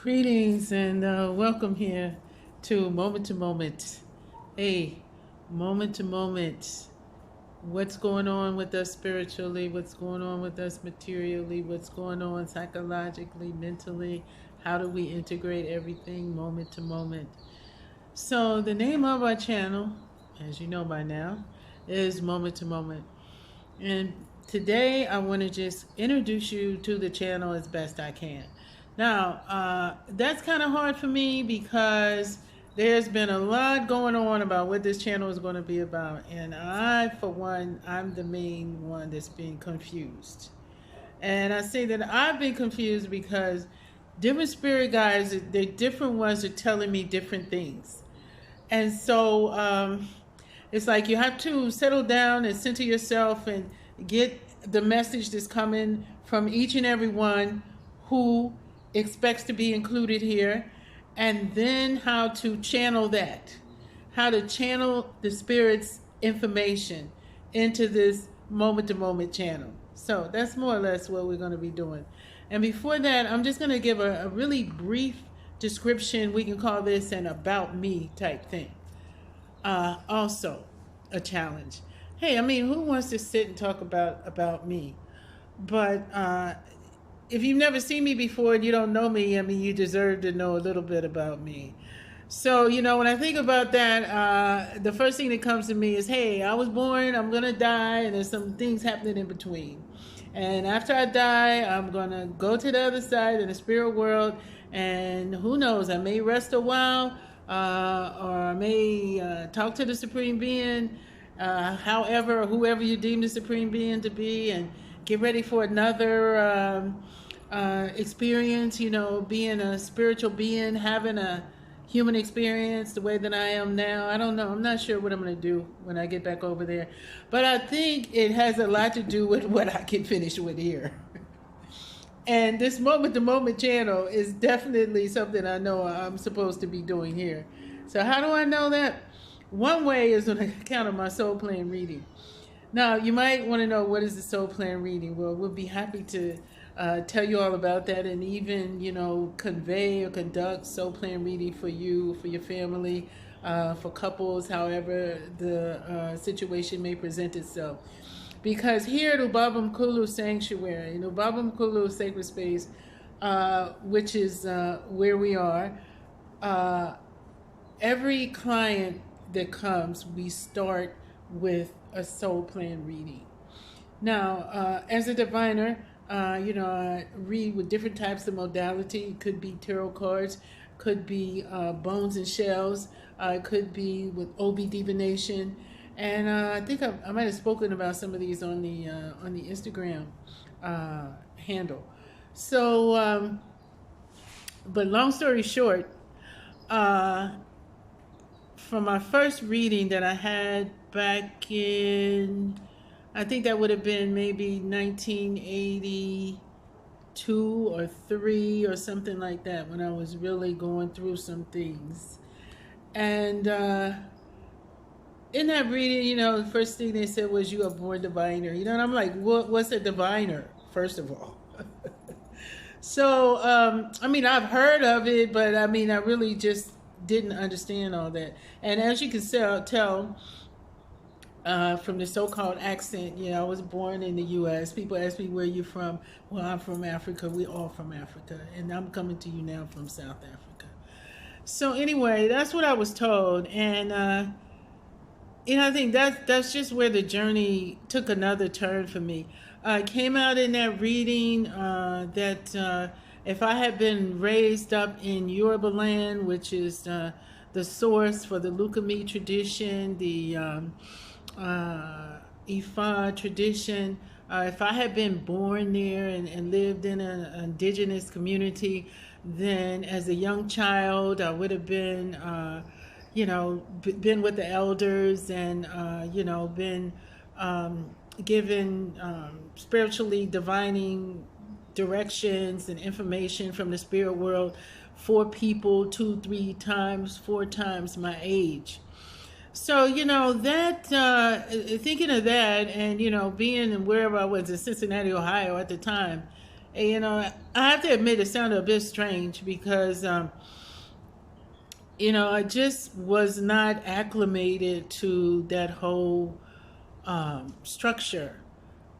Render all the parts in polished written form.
Greetings and welcome here to Moment to Moment. Hey, moment to moment. What's going on with us spiritually? What's going on with us materially? What's going on psychologically, mentally? How do we integrate everything moment to moment? So, the name of our channel, as you know by now, is Moment to Moment. And today I want to just introduce you to the channel as best I can. Now, that's kind of hard for me because there's been a lot going on about what this channel is going to be about. And I, for one, I'm the main one that's being confused. And I say that I've been confused because different spirit guides, the different ones are telling me different things. And so it's like you have to settle down and center yourself and get the message that's coming from each and every one who expects to be included here, and then how to channel that, how to channel the spirit's information into this moment to moment channel. So that's more or less what we're going to be doing. And before that, I'm just going to give a really brief description. We can call this an about me type thing. Also a challenge. Hey, I mean, who wants to sit and talk about me? But if you've never seen me before and you don't know me, I mean, you deserve to know a little bit about me. So, when I think about that, the first thing that comes to me is, hey, I was born, I'm going to die, and there's some things happening in between. And after I die, I'm going to go to the other side in the spirit world, and who knows, I may rest a while, or I may talk to the Supreme Being, however, whoever you deem the Supreme Being to be, and get ready for another experience, being a spiritual being, having a human experience the way that I am now. I don't know. I'm not sure what I'm going to do when I get back over there. But I think it has a lot to do with what I can finish with here. And this moment to moment channel is definitely something I know I'm supposed to be doing here. So how do I know that? One way is on account of my soul plan reading. Now, you might want to know, what is the soul plan reading? Well, we'll be happy to tell you all about that, and even, convey or conduct soul plan reading for you, for your family, for couples, however the situation may present itself. Because here at Ubaba Mkulu Sanctuary, Ubaba Mkulu Sacred Space, which is where we are, every client that comes, we start with a soul plan reading. Now, as a diviner, I read with different types of modality. It could be tarot cards, could be bones and shells, could be with OB divination, and I think I might have spoken about some of these on the Instagram handle. So, but long story short, from my first reading that I had back in, I think that would have been maybe 1982 or 3 or something like that, when I was really going through some things. And in that reading, the first thing they said was, you are born diviner. And I'm like, what's a diviner, first of all? So, I mean, I've heard of it, but I mean, I really just didn't understand all that. And as you can tell from the so-called accent, I was born in the U.S. People ask me, where you from? Well, I'm from Africa. We all from Africa. And I'm coming to you now from South Africa. So anyway, that's what I was told. And, I think that's just where the journey took another turn for me. I came out in that reading that if I had been raised up in Yoruba land, which is the source for the Lukumi tradition, the Ifa tradition, if I had been born there and lived in an indigenous community, then as a young child, I would have been, been with the elders and, been given spiritually divining directions and information from the spirit world for people 2, 3 times, 4 times my age. So, that, thinking of that and, being in wherever I was in Cincinnati, Ohio at the time, And, I have to admit it sounded a bit strange because, I just was not acclimated to that whole structure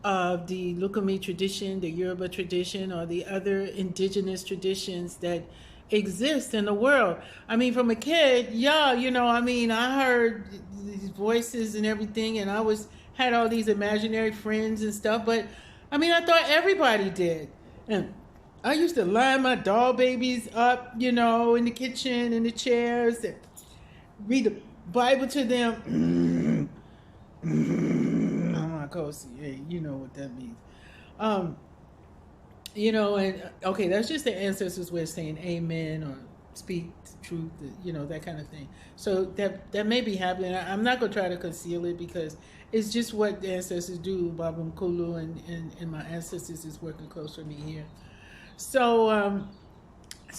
of the Lukumi tradition, the Yoruba tradition, or the other indigenous traditions that exist in the world. I mean, from a kid, yeah, I heard these voices and everything, and had all these imaginary friends and stuff, but I thought everybody did. And I used to line my doll babies up, in the kitchen, in the chairs, and read the Bible to them. Oh my gosh, hey, you know what that means. Um, and okay, that's just the ancestors' way of saying amen or speak the truth, that kind of thing. So that may be happening. I'm not gonna try to conceal it because it's just what the ancestors do. Babam Kulu and my ancestors is working close for me here. So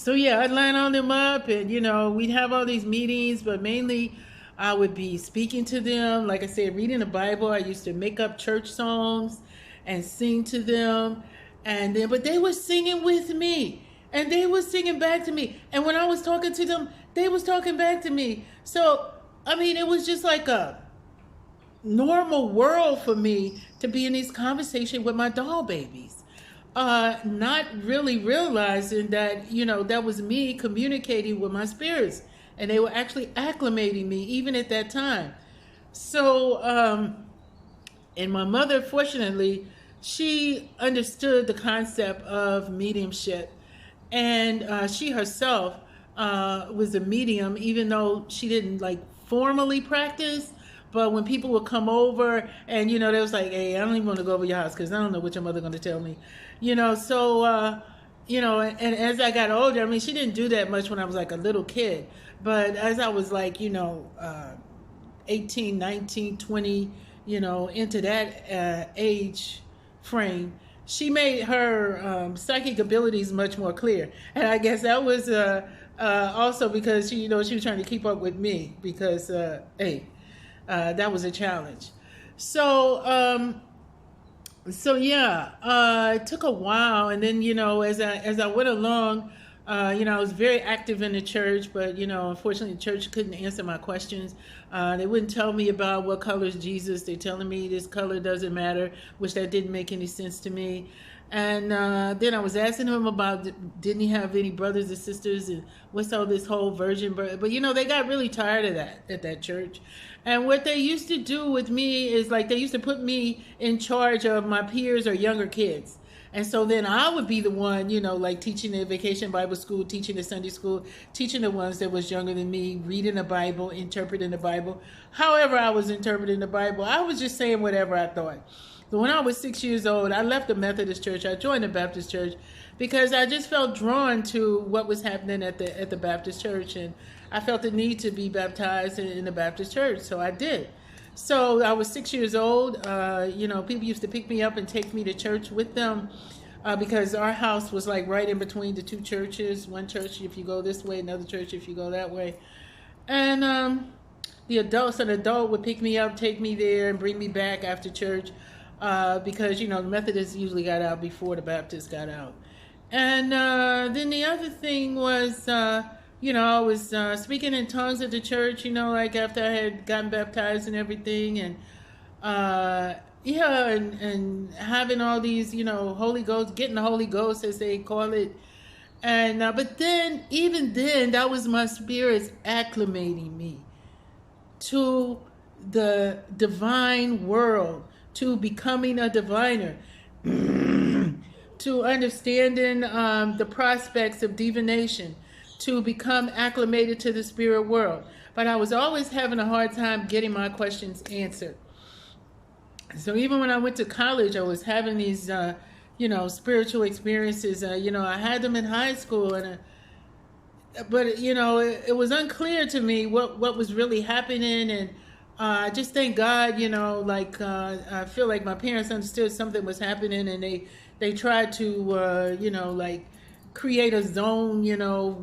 yeah, I'd line all them up, and we'd have all these meetings, but mainly I would be speaking to them. Like I said, reading the Bible. I used to make up church songs and sing to them, but they were singing with me, and they were singing back to me. And when I was talking to them, they was talking back to me. So it was just like a normal world for me to be in these conversations with my doll babies. Not really realizing that, that was me communicating with my spirits, and they were actually acclimating me even at that time. So, and my mother, fortunately, she understood the concept of mediumship, and she herself was a medium, even though she didn't like formally practice. But when people would come over, and they was like, "Hey, I don't even want to go over your house because I don't know what your mother going to tell me," So and as I got older, she didn't do that much when I was like a little kid, but as I was like 18, 19, 20, into that age frame, she made her psychic abilities much more clear, and I guess that was also because she was trying to keep up with me because hey. That was a challenge. So, yeah, it took a while, and then as I went along, I was very active in the church, but unfortunately, the church couldn't answer my questions. They wouldn't tell me about what color is Jesus. They're telling me this color doesn't matter, which that didn't make any sense to me. And then I was asking him about didn't he have any brothers or sisters, and what's all this whole virgin birth. But they got really tired of that at that church. And what they used to do with me is like they used to put me in charge of my peers or younger kids. And so then I would be the one, like teaching the vacation Bible school, teaching the Sunday school, teaching the ones that was younger than me, reading the Bible, interpreting the Bible. However I was interpreting the Bible, I was just saying whatever I thought. But when I was 6 years old, I left the Methodist church. I joined the Baptist church because I just felt drawn to what was happening at the Baptist church, and I felt the need to be baptized in the Baptist church, so I did. So I was 6 years old. People used to pick me up and take me to church with them because our house was like right in between the two churches. One church if you go this way, another church if you go that way. And an adult would pick me up, take me there, and bring me back after church because, the Methodists usually got out before the Baptists got out. And then the other thing was... I was speaking in tongues at the church, like after I had gotten baptized and everything. And, and having all these, Holy Ghost, getting the Holy Ghost, as they call it. And, but then, even then, that was my spirits acclimating me to the divine world, to becoming a diviner, to understanding the prospects of divination, to become acclimated to the spirit world. But I was always having a hard time getting my questions answered. So even when I went to college, I was having these, spiritual experiences. I had them in high school, but it was unclear to me what was really happening. And I just thank God, I feel like my parents understood something was happening, and they tried to, create a zone,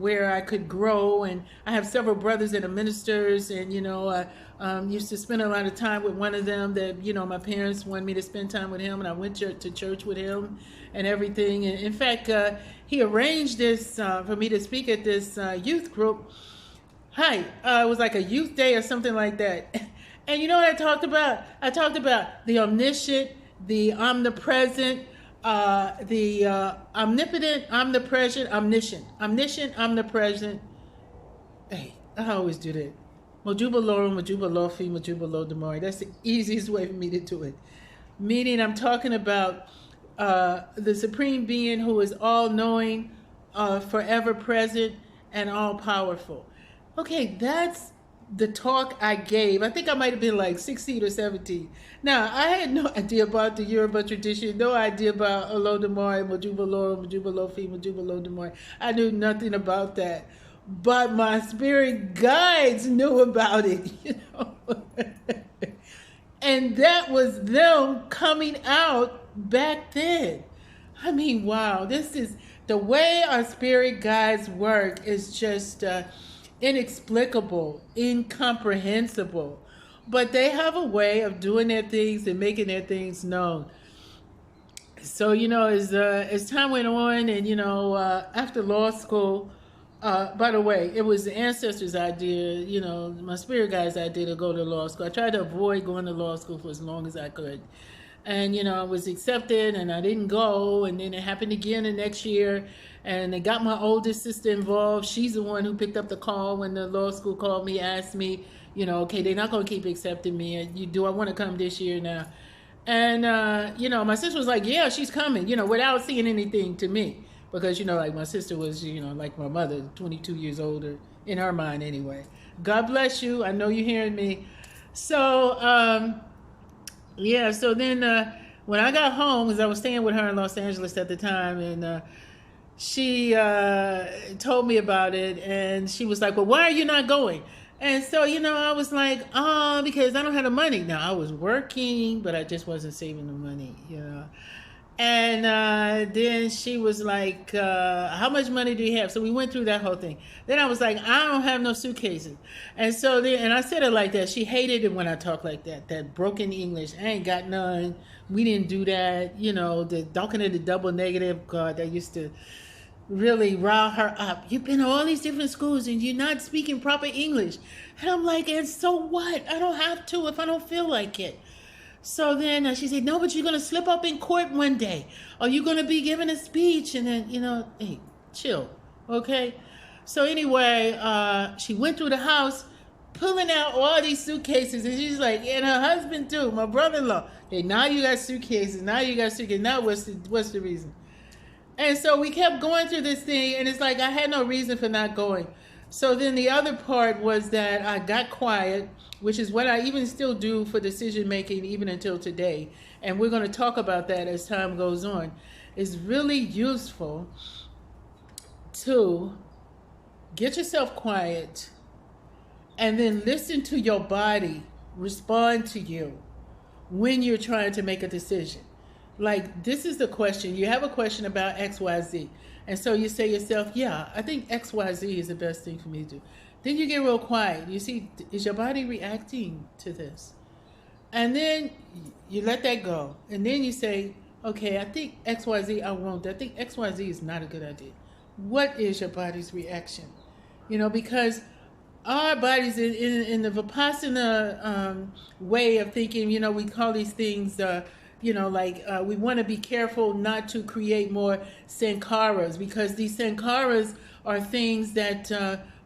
where I could grow. And I have several brothers that are ministers, and Used to spend a lot of time with one of them that, my parents wanted me to spend time with him, and I went to church with him and everything. And in fact, he arranged this for me to speak at this youth group. It was like a youth day or something like that. And you know what I talked about? I talked about the omniscient, the omnipresent, the omnipotent, omnipresent, omniscient, omnipresent. Hey, I always do that. Mojuba Loro, Mojuba Lofi, Mojuba Lo Demori. That's the easiest way for me to do it. Meaning, I'm talking about the Supreme Being who is all-knowing, forever present, and all-powerful. Okay, that's the talk I gave. I think I might have been like 16 or 17. Now, I had no idea about the Yoruba tradition, no idea about Olodumare, Mojuba Loro, Mojuba Lofi, Mojuba Lo Demori. I knew nothing about that. But my spirit guides knew about it, And that was them coming out back then. I mean, wow, this is the way our spirit guides work is just inexplicable, incomprehensible. But they have a way of doing their things and making their things known. So, as time went on and, after law school, by the way, it was the ancestors' idea, my spirit guide's idea to go to law school. I tried to avoid going to law school for as long as I could. And, I was accepted and I didn't go. And then it happened again the next year. And they got my oldest sister involved. She's the one who picked up the call when the law school called me, asked me, okay, they're not going to keep accepting me. Do I want to come this year now? And, my sister was like, yeah, she's coming, without saying anything to me. Because, like my sister was, like my mother, 22 years older, in her mind anyway. God bless you. I know you're hearing me. So, so then when I got home, because I was staying with her in Los Angeles at the time, and she told me about it, and she was like, well, why are you not going? And so, I was like, because I don't have the money. Now, I was working, but I just wasn't saving the money, And then she was like, how much money do you have? So we went through that whole thing. Then I was like, I don't have no suitcases. And so then, and I said it like that. She hated it when I talk like that broken English. I ain't got none. We didn't do that. The talking of the double negative, God, that used to really rile her up. You've been to all these different schools and you're not speaking proper English. And I'm like, and so what? I don't have to if I don't feel like it. So then she said, no, but you're going to slip up in court one day. Or you're going to be giving a speech. And then, hey, chill. Okay? So anyway, she went through the house, pulling out all these suitcases. And she's like, and her husband too, my brother-in-law. Hey, now you got suitcases. Now you got suitcases. Now what's the reason? And so we kept going through this thing. And it's like I had no reason for not going. So then the other part was that I got quiet, which is what I even still do for decision making even until today. And we're going to talk about that as time goes on. It's really useful to get yourself quiet and then listen to your body respond to you when you're trying to make a decision. Like, this is the question. You have a question about XYZ. And so you say to yourself, yeah, I think XYZ is the best thing for me to do. Then you get real quiet. You see, is your body reacting to this? And then you let that go. And then you say, okay, I think XYZ I won't. I think XYZ is not a good idea. What is your body's reaction? Because our bodies in the Vipassana way of thinking, we call these things, we want to be careful not to create more sankharas, because these sankharas are things that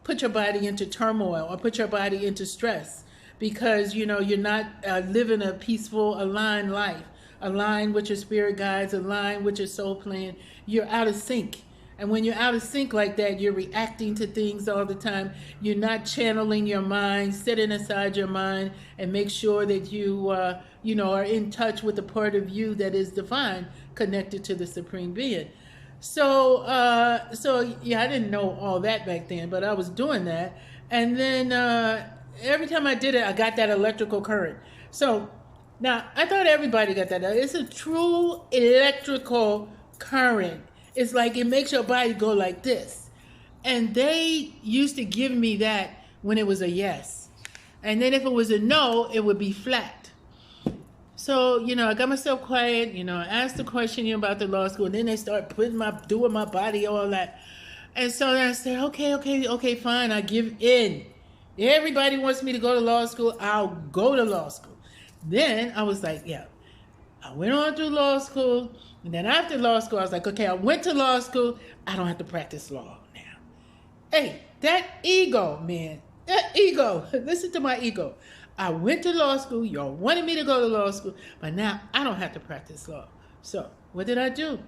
put your body into turmoil or put your body into stress, because, you're not living a peaceful, aligned life, aligned with your spirit guides, aligned with your soul plan. You're out of sync. And when you're out of sync like that, you're reacting to things all the time. You're not channeling your mind, setting aside your mind, and make sure that you, are in touch with the part of you that is divine, connected to the Supreme Being. So yeah, I didn't know all that back then, but I was doing that. And then every time I did it, I got that electrical current. So now I thought everybody got that. It's a true electrical current. It's like it makes your body go like this. And they used to give me that when it was a yes. And then if it was a no, it would be flat. So, I got myself quiet, I asked the question about the law school, and then they start doing my body, all that. And so then I said, okay, fine, I give in. Everybody wants me to go to law school, I'll go to law school. Then I was like, yeah, I went on through law school, and then after law school, I was like, okay, I went to law school, I don't have to practice law now. Hey, that ego, man, that ego, listen to my ego. I went to law school, y'all wanted me to go to law school, but now I don't have to practice law. So what did I do?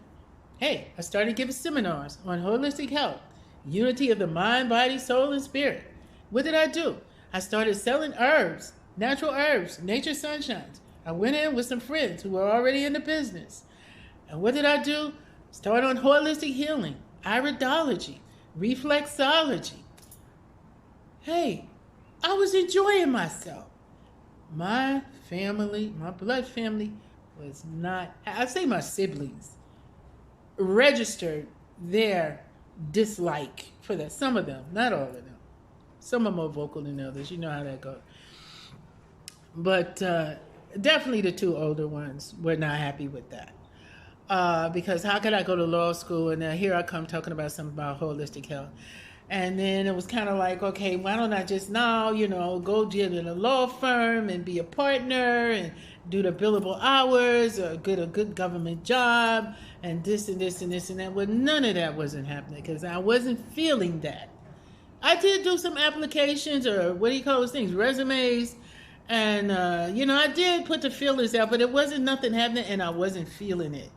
Hey, I started giving seminars on holistic health, unity of the mind, body, soul, and spirit. What did I do? I started selling herbs, natural herbs, nature sunshines. I went in with some friends who were already in the business. And what did I do? Started on holistic healing, iridology, reflexology. Hey, I was enjoying myself. My family, my blood family was not, I say my siblings, registered their dislike for that. Some of them, not all of them. Some are more vocal than others. You know how that goes. But definitely the two older ones were not happy with that. Because how could I go to law school and then here I come talking about something about holistic health? And then it was kind of like, okay, why don't I just now, go deal in a law firm and be a partner and do the billable hours or get a good government job and this and this and this and that. Well, none of that wasn't happening because I wasn't feeling that. I did do some applications or what do you call those things, resumes. And, I did put the feelers out, but it wasn't nothing happening and I wasn't feeling it.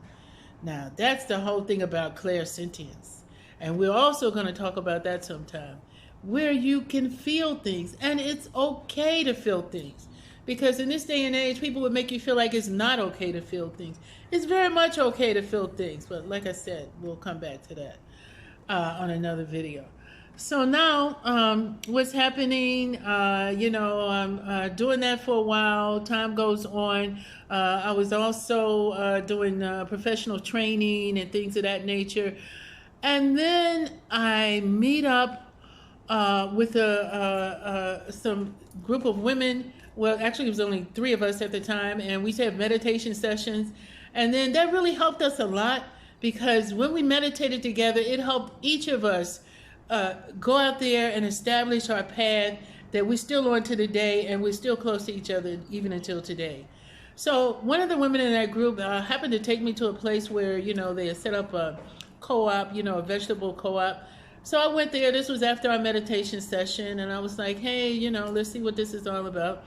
Now, that's the whole thing about clairsentience. And we're also going to talk about that sometime, where you can feel things. And it's okay to feel things. Because in this day and age, people would make you feel like it's not okay to feel things. It's very much okay to feel things. But like I said, we'll come back to that on another video. So now what's happening, I'm doing that for a while. Time goes on. I was also doing professional training and things of that nature. And then I meet up with some group of women. Well, actually, it was only 3 of us at the time, and we had meditation sessions. And then that really helped us a lot because when we meditated together, it helped each of us go out there and establish our path that we're still on to today, and we're still close to each other even until today. So one of the women in that group happened to take me to a place where, they had set up a co-op, a vegetable co-op. So I went there. This was after our meditation session, and I was like, hey, let's see what this is all about.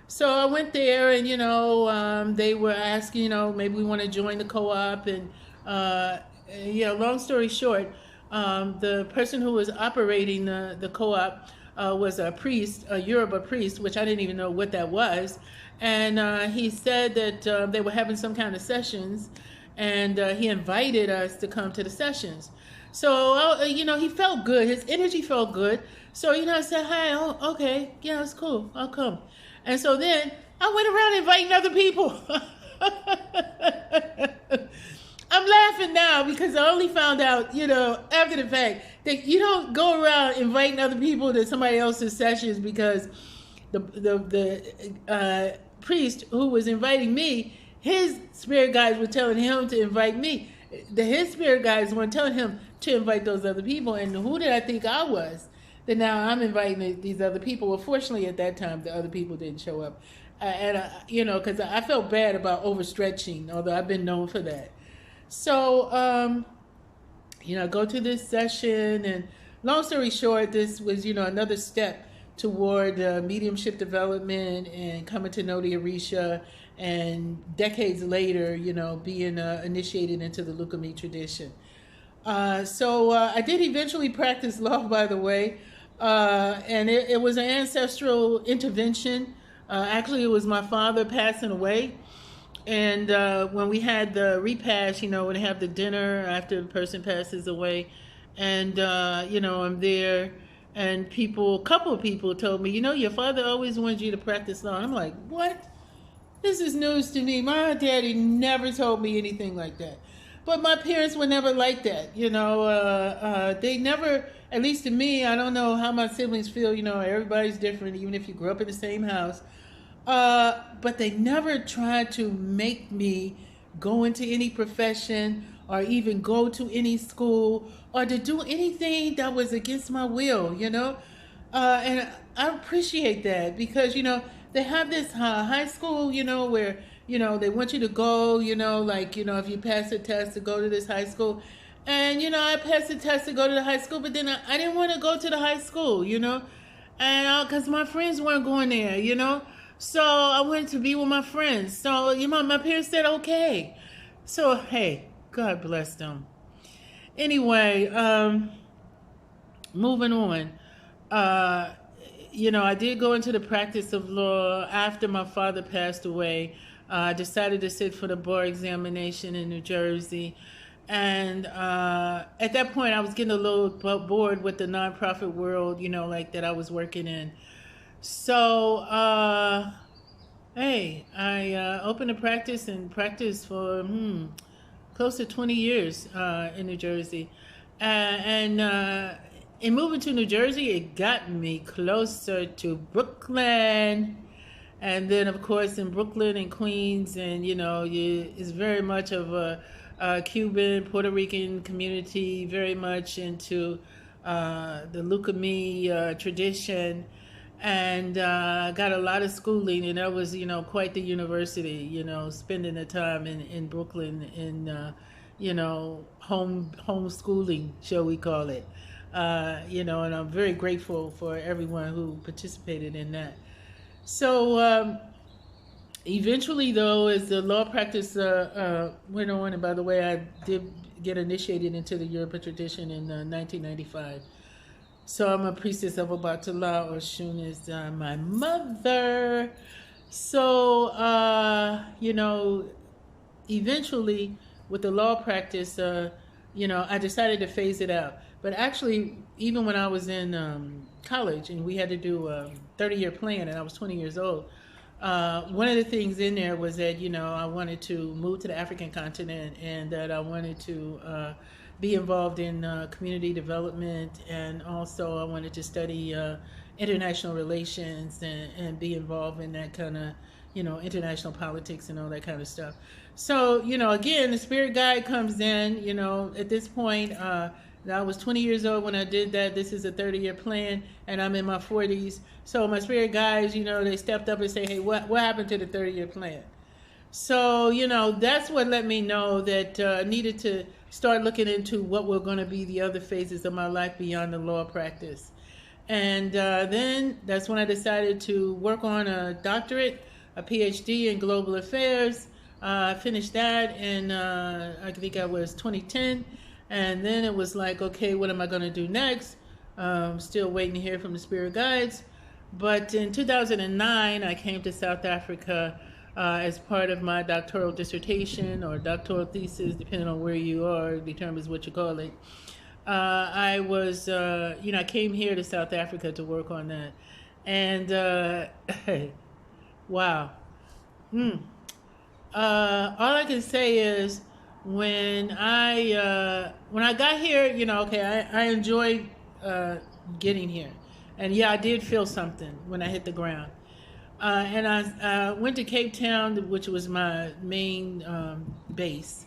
So I went there, and, they were asking, maybe we want to join the co-op. And, long story short, the person who was operating the co-op was a priest, a Yoruba priest, which I didn't even know what that was. And he said that they were having some kind of sessions, and he invited us to come to the sessions. So, he felt good. His energy felt good. So, I said, hi, okay, yeah, it's cool. I'll come. And so then I went around inviting other people. I'm laughing now because I only found out, after the fact that you don't go around inviting other people to somebody else's sessions because the priest who was inviting me, his spirit guides were telling him to invite me. His spirit guides weren't telling him to invite those other people. And who did I think I was? That now I'm inviting these other people. Well, fortunately at that time, the other people didn't show up. Because I felt bad about overstretching, although I've been known for that. So, I go to this session, and long story short, this was, another step toward mediumship development and coming to know the Orisha, and decades later, being initiated into the Lukumi tradition. So I did eventually practice law, by the way, and it was an ancestral intervention. Actually, it was my father passing away. And when we had the repast, when they have the dinner after the person passes away, and, I'm there, and a couple of people told me, your father always wanted you to practice law. And I'm like, what? This is news to me. My daddy never told me anything like that. But my parents were never like that. They never, at least to me, I don't know how my siblings feel. Everybody's different, even if you grew up in the same house. But they never tried to make me go into any profession or even go to any school or to do anything that was against my will. And I appreciate that because, they have this high school, where, they want you to go, if you pass the test to go to this high school. And, I passed the test to go to the high school, but then I didn't want to go to the high school, and because my friends weren't going there. So I wanted to be with my friends. So, my parents said, okay. So, hey, God bless them. Anyway, moving on. I did go into the practice of law after my father passed away. I decided to sit for the bar examination in New Jersey. And at that point, I was getting a little bored with the nonprofit world, that I was working in. So, hey, I opened a practice and practiced for close to 20 years in New Jersey. In moving to New Jersey, it got me closer to Brooklyn. And then, of course, in Brooklyn and Queens, and, it's very much of a Cuban, Puerto Rican community, very much into the Lucumí tradition. And got a lot of schooling, and that was, quite the university, spending the time in Brooklyn in, homeschooling, shall we call it. And I'm very grateful for everyone who participated in that. So eventually, though, as the law practice went on, and by the way, I did get initiated into the Yoruba tradition in 1995. So I'm a priestess of Obatala, Oshun is my mother. So, eventually with the law practice, I decided to phase it out. But actually, even when I was in college and we had to do a 30-year plan and I was 20 years old, one of the things in there was that, I wanted to move to the African continent and that I wanted to be involved in community development, and also I wanted to study international relations and be involved in that kind of, international politics and all that kind of stuff. So, again, the spirit guide comes in, at this point, I was 20 years old when I did that. This is a 30-year plan, and I'm in my 40s. So my spirit guides, they stepped up and say, hey, what happened to the 30-year plan? So, that's what let me know that I needed to start looking into what were going to be the other phases of my life beyond the law practice. And then that's when I decided to work on a doctorate, a PhD in global affairs. I finished that in, I think I was 2010. And then it was like, okay, what am I going to do next? Still waiting to hear from the spirit guides. But in 2009, I came to South Africa as part of my doctoral dissertation or doctoral thesis, depending on where you are, determines what you call it. I was, I came here to South Africa to work on that. And, wow. All I can say is when I got here, okay, I enjoyed getting here. And yeah, I did feel something when I hit the ground. And I went to Cape Town, which was my main base.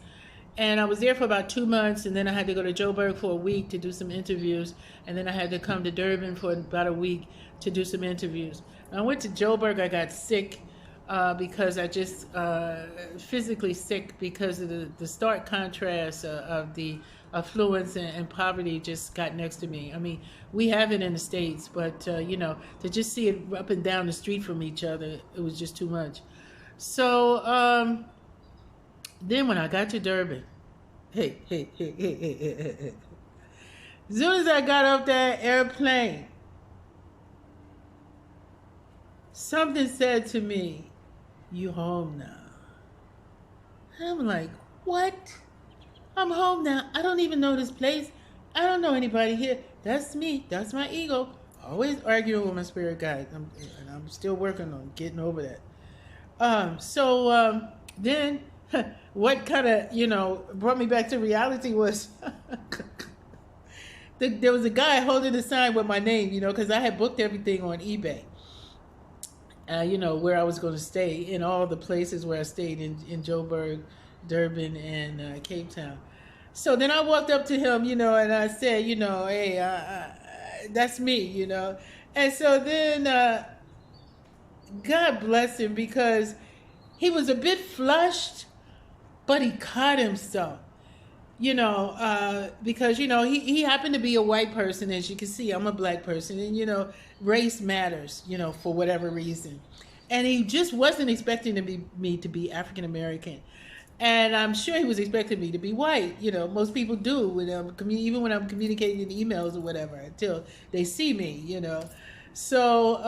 And I was there for about 2 months, and then I had to go to Joburg for a week to do some interviews. And then I had to come to Durban for about a week to do some interviews. When I went to Joburg, I got sick because I just physically sick because of the stark contrast of the affluence and poverty just got next to me. I mean, we have it in the States, but, to just see it up and down the street from each other, it was just too much. So then when I got to Durban, hey. As soon as I got off that airplane, something said to me, "You home now." And I'm like, what? I'm home now. I don't even know this place. I don't know anybody here. That's me. That's my ego. Always arguing with my spirit guide. And I'm still working on getting over that. Then what kind of, brought me back to reality was there was a guy holding a sign with my name, because I had booked everything on eBay. Where I was going to stay in all the places where I stayed in Joburg, Durban, and Cape Town. So then I walked up to him, and I said, hey, that's me, And so then God bless him, because he was a bit flushed, but he caught himself. Because, he happened to be a white person. As you can see, I'm a black person, and, race matters, for whatever reason. And he just wasn't expecting me to be African American. And I'm sure he was expecting me to be white. Most people do, even when I'm communicating in emails or whatever, until they see me, So,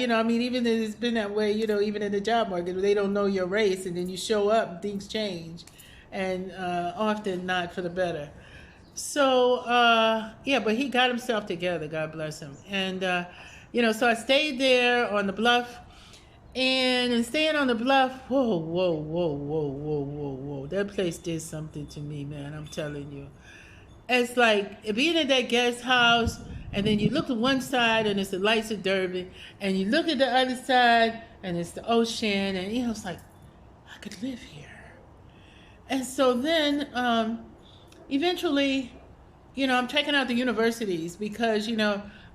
even it's been that way, even in the job market, they don't know your race, and then you show up and things change. And often not for the better. So, but he got himself together, God bless him. And, so I stayed there on the bluff. And in staying on the bluff, whoa. That place did something to me, man, I'm telling you. It's like being in that guest house, and then you look at one side and it's the lights of Durban, and you look at the other side and it's the ocean, and, it's like, I could live here. And so then, eventually, I'm checking out the universities because,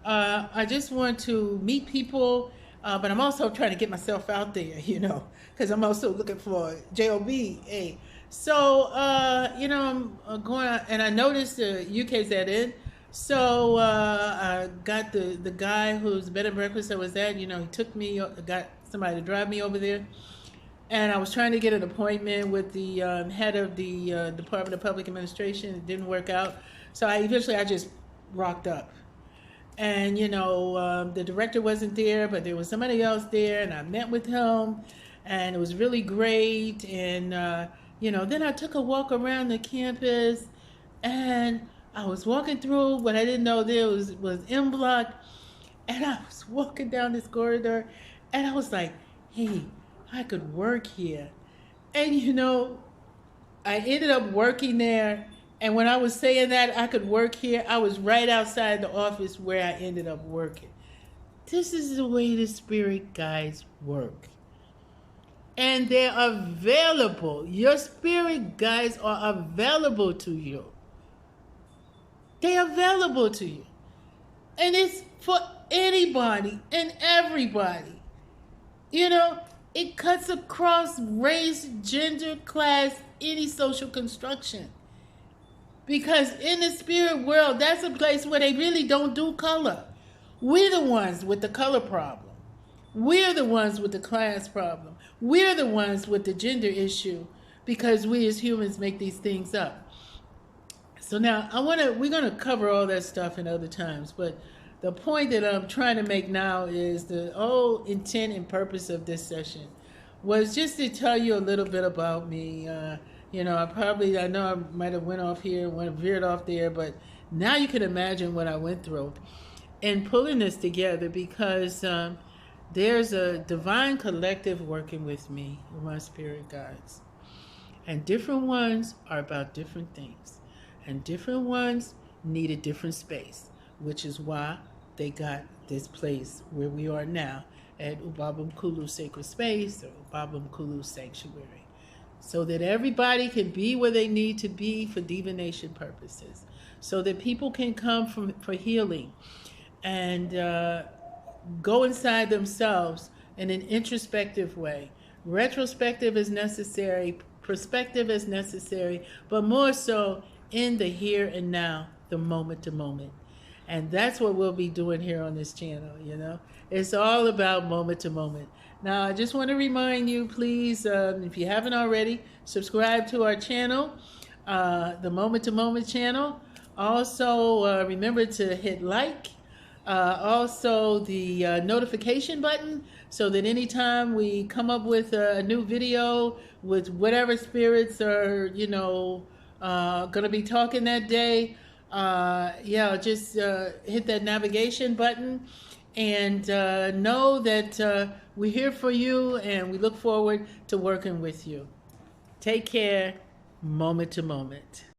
I just want to meet people, but I'm also trying to get myself out there, because I'm also looking for JOB. So, I'm going out, and I noticed the UKZN. So, I got the guy whose bed and breakfast I was at, he took me, got somebody to drive me over there. And I was trying to get an appointment with the head of the Department of Public Administration. It didn't work out. So eventually I just rocked up. And, the director wasn't there, but there was somebody else there. And I met with him. And it was really great. And, then I took a walk around the campus. And I was walking through what I didn't know there was M Block. And I was walking down this corridor. And I was like, hey, I could work here. And I ended up working there. And when I was saying that I could work here, I was right outside the office where I ended up working. This is the way the spirit guides work. And they're available. Your spirit guides are available to you. They're available to you. And it's for anybody and everybody. It cuts across race, gender, class, any social construction. Because in the spirit world, that's a place where they really don't do color. We're the ones with the color problem. We're the ones with the class problem. We're the ones with the gender issue, because we as humans make these things up. So now we're going to cover all that stuff in other times, but the point that I'm trying to make now is the whole intent and purpose of this session was just to tell you a little bit about me. I know I might have went off here, veered off there, but now you can imagine what I went through in pulling this together, because there's a divine collective working with me, with my spirit guides. And different ones are about different things. And different ones need a different space, which is why they got this place where we are now at Ubaba Mkhulu Sacred Space, or Ubaba Mkhulu Sanctuary, so that everybody can be where they need to be for divination purposes, so that people can come for healing and go inside themselves in an introspective way. Retrospective is necessary, perspective is necessary, but more so in the here and now, the moment to moment. And that's what we'll be doing here on this channel, It's all about moment to moment. Now, I just want to remind you, please, if you haven't already, subscribe to our channel, the Moment to Moment channel. Also, remember to hit like. Also, the notification button, so that anytime we come up with a new video with whatever spirits are, going to be talking that day, just hit that navigation button, and know that we're here for you, and we look forward to working with you. Take care, moment to moment.